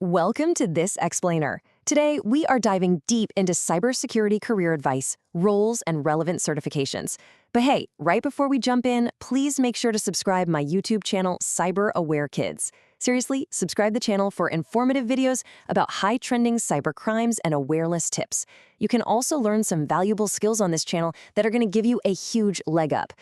Welcome to This Explainer. Today, we are diving deep into cybersecurity career advice, roles, and relevant certifications. But hey, right before we jump in, please make sure to subscribe my YouTube channel, Cyber Aware Kids. Seriously, subscribe the channel for informative videos about high-trending cyber crimes and awareness tips. You can also learn some valuable skills on this channel that are going to give you a huge leg up.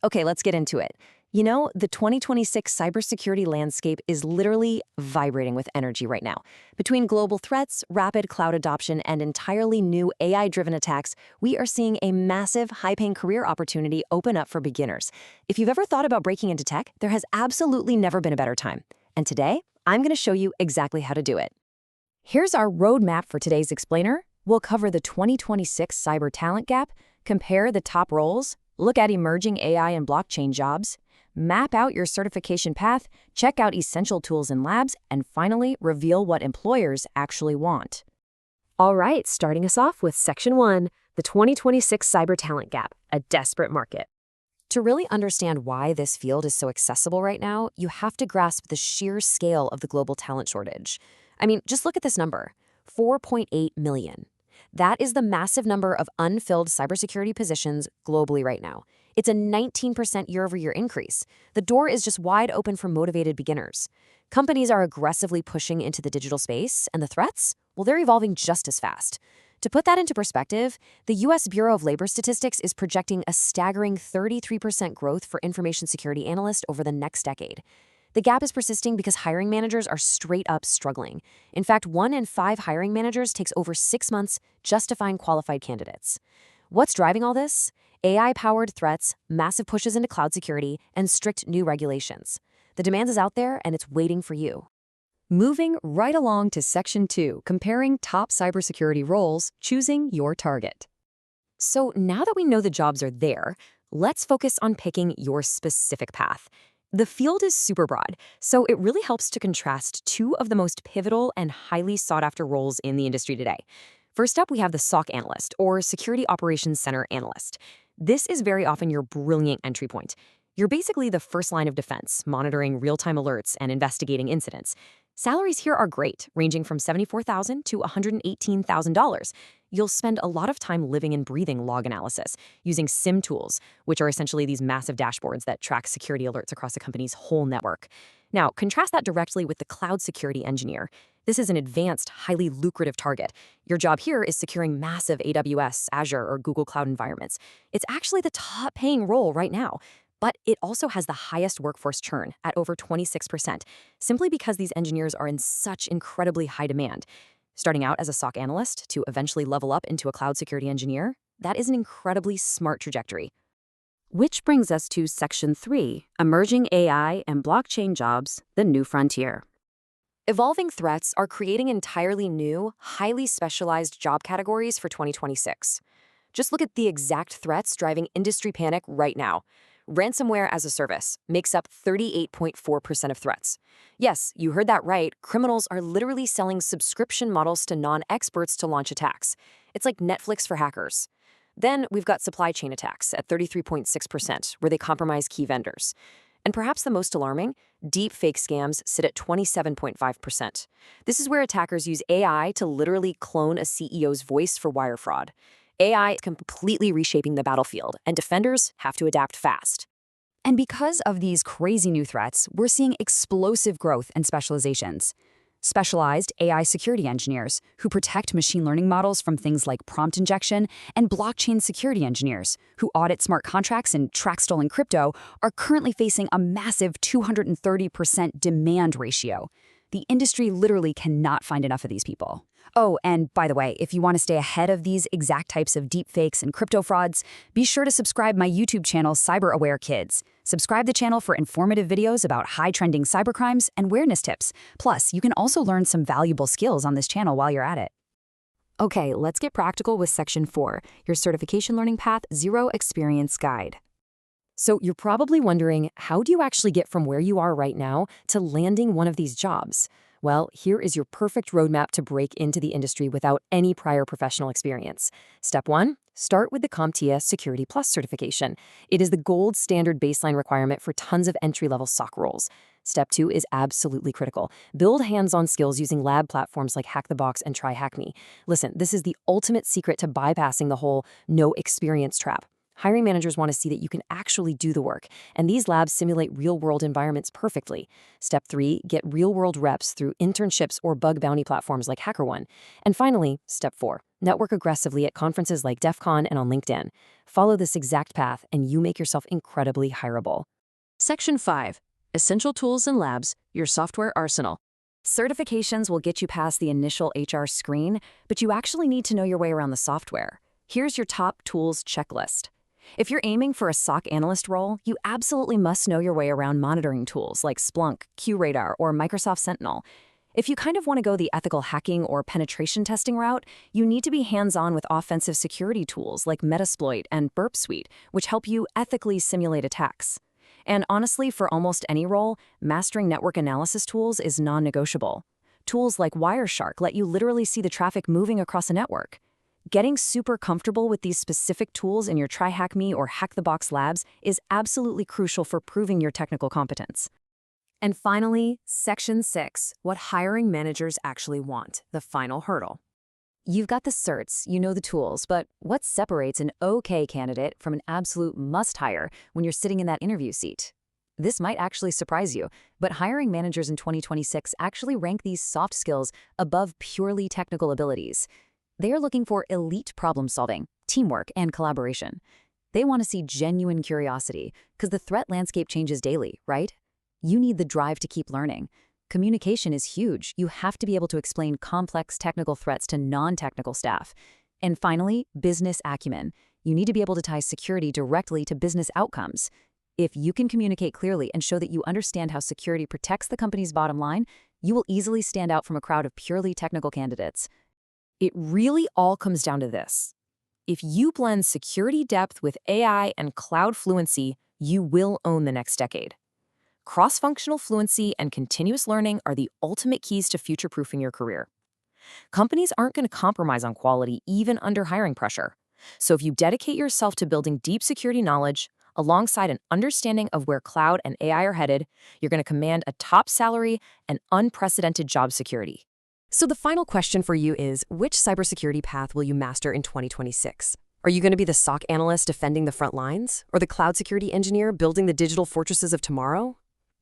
Okay, let's get into it. You know, the 2026 cybersecurity landscape is literally vibrating with energy right now. Between global threats, rapid cloud adoption, and entirely new AI-driven attacks, we are seeing a massive, high-paying career opportunity open up for beginners. If you've ever thought about breaking into tech, there has absolutely never been a better time. And today, I'm going to show you exactly how to do it. Here's our roadmap for today's explainer. We'll cover the 2026 cyber talent gap, compare the top roles, look at emerging AI and blockchain jobs, map out your certification path, check out essential tools and labs, and finally, reveal what employers actually want. All right, starting us off with Section 1, the 2026 Cyber Talent Gap, a desperate market. To really understand why this field is so accessible right now, you have to grasp the sheer scale of the global talent shortage. I mean, just look at this number, 4.8 million. That is the massive number of unfilled cybersecurity positions globally right now. It's a 19% year-over-year increase. The door is just wide open for motivated beginners. Companies are aggressively pushing into the digital space, and the threats? Well, they're evolving just as fast. To put that into perspective, the U.S. Bureau of Labor Statistics is projecting a staggering 33% growth for information security analysts over the next decade. The gap is persisting because hiring managers are straight up struggling. In fact, 1 in 5 hiring managers takes over 6 months just to find qualified candidates. What's driving all this? AI-powered threats, massive pushes into cloud security, and strict new regulations. The demand is out there, and it's waiting for you. Moving right along to Section 2, comparing top cybersecurity roles, choosing your target. So now that we know the jobs are there, let's focus on picking your specific path. The field is super broad, so it really helps to contrast two of the most pivotal and highly sought-after roles in the industry today. First up, we have the SOC analyst, or Security Operations Center analyst. This is very often your brilliant entry point. You're basically the first line of defense, monitoring real-time alerts and investigating incidents. Salaries here are great, ranging from $74,000 to $118,000. You'll spend a lot of time living and breathing log analysis, using SIM tools, which are essentially these massive dashboards that track security alerts across a company's whole network. Now, contrast that directly with the cloud security engineer. This is an advanced, highly lucrative target. Your job here is securing massive AWS, Azure, or Google Cloud environments. It's actually the top-paying role right now. But it also has the highest workforce churn at over 26%, simply because these engineers are in such incredibly high demand. Starting out as a SOC analyst to eventually level up into a cloud security engineer, that is an incredibly smart trajectory. Which brings us to Section 3, Emerging AI and Blockchain Jobs, the New Frontier. Evolving threats are creating entirely new, highly specialized job categories for 2026. Just look at the exact threats driving industry panic right now. Ransomware as a service makes up 38.4% of threats. Yes, you heard that right. Criminals are literally selling subscription models to non-experts to launch attacks. It's like Netflix for hackers. Then we've got supply chain attacks at 33.6%, where they compromise key vendors. And perhaps the most alarming, deep fake scams sit at 27.5%. This is where attackers use AI to literally clone a CEO's voice for wire fraud. AI is completely reshaping the battlefield, and defenders have to adapt fast. And because of these crazy new threats, we're seeing explosive growth and specializations. Specialized AI security engineers who protect machine learning models from things like prompt injection, and blockchain security engineers who audit smart contracts and track stolen crypto are currently facing a massive 230% demand ratio. The industry literally cannot find enough of these people. Oh, and by the way, if you want to stay ahead of these exact types of deepfakes and crypto frauds, be sure to subscribe my YouTube channel, Cyber Aware Kids. Subscribe the channel for informative videos about high-trending cybercrimes and awareness tips. Plus, you can also learn some valuable skills on this channel while you're at it. Okay, let's get practical with Section 4, your Certification Learning Path Zero Experience Guide. So you're probably wondering, how do you actually get from where you are right now to landing one of these jobs? Well, here is your perfect roadmap to break into the industry without any prior professional experience. Step 1, start with the CompTIA Security Plus certification. It is the gold standard baseline requirement for tons of entry-level SOC roles. Step 2 is absolutely critical. Build hands-on skills using lab platforms like Hack the Box and Try Hack Me. Listen, this is the ultimate secret to bypassing the whole no experience trap. Hiring managers want to see that you can actually do the work, and these labs simulate real-world environments perfectly. Step 3, get real-world reps through internships or bug bounty platforms like HackerOne. And finally, Step 4, network aggressively at conferences like DEF CON and on LinkedIn. Follow this exact path, and you make yourself incredibly hireable. Section 5, Essential Tools and Labs, your software arsenal. Certifications will get you past the initial HR screen, but you actually need to know your way around the software. Here's your top tools checklist. If you're aiming for a SOC analyst role, you absolutely must know your way around monitoring tools like Splunk, QRadar, or Microsoft Sentinel. If you kind of want to go the ethical hacking or penetration testing route, you need to be hands-on with offensive security tools like Metasploit and Burp Suite, which help you ethically simulate attacks. And honestly, for almost any role, mastering network analysis tools is non-negotiable. Tools like Wireshark let you literally see the traffic moving across a network. Getting super comfortable with these specific tools in your Try Hack Me or Hack the Box labs is absolutely crucial for proving your technical competence. And finally, Section 6, what hiring managers actually want, the final hurdle. You've got the certs, you know the tools, but what separates an okay candidate from an absolute must-hire when you're sitting in that interview seat? This might actually surprise you, but hiring managers in 2026 actually rank these soft skills above purely technical abilities. They are looking for elite problem-solving, teamwork, and collaboration. They want to see genuine curiosity, because the threat landscape changes daily, right? You need the drive to keep learning. Communication is huge. You have to be able to explain complex technical threats to non-technical staff. And finally, business acumen. You need to be able to tie security directly to business outcomes. If you can communicate clearly and show that you understand how security protects the company's bottom line, you will easily stand out from a crowd of purely technical candidates. It really all comes down to this. If you blend security depth with AI and cloud fluency, you will own the next decade. Cross-functional fluency and continuous learning are the ultimate keys to future-proofing your career. Companies aren't going to compromise on quality even under hiring pressure. So if you dedicate yourself to building deep security knowledge, alongside an understanding of where cloud and AI are headed, you're going to command a top salary and unprecedented job security. So the final question for you is, which cybersecurity path will you master in 2026? Are you going to be the SOC analyst defending the front lines? Or the cloud security engineer building the digital fortresses of tomorrow?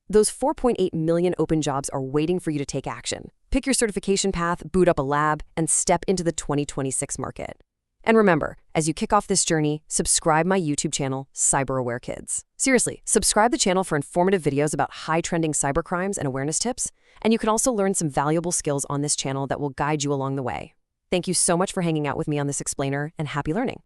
Those 4.8 million open jobs are waiting for you to take action. Pick your certification path, boot up a lab, and step into the 2026 market. And remember, as you kick off this journey, subscribe my YouTube channel, Cyber Aware Kids. Seriously, subscribe the channel for informative videos about high-trending cybercrimes and awareness tips, and you can also learn some valuable skills on this channel that will guide you along the way. Thank you so much for hanging out with me on this explainer, and happy learning.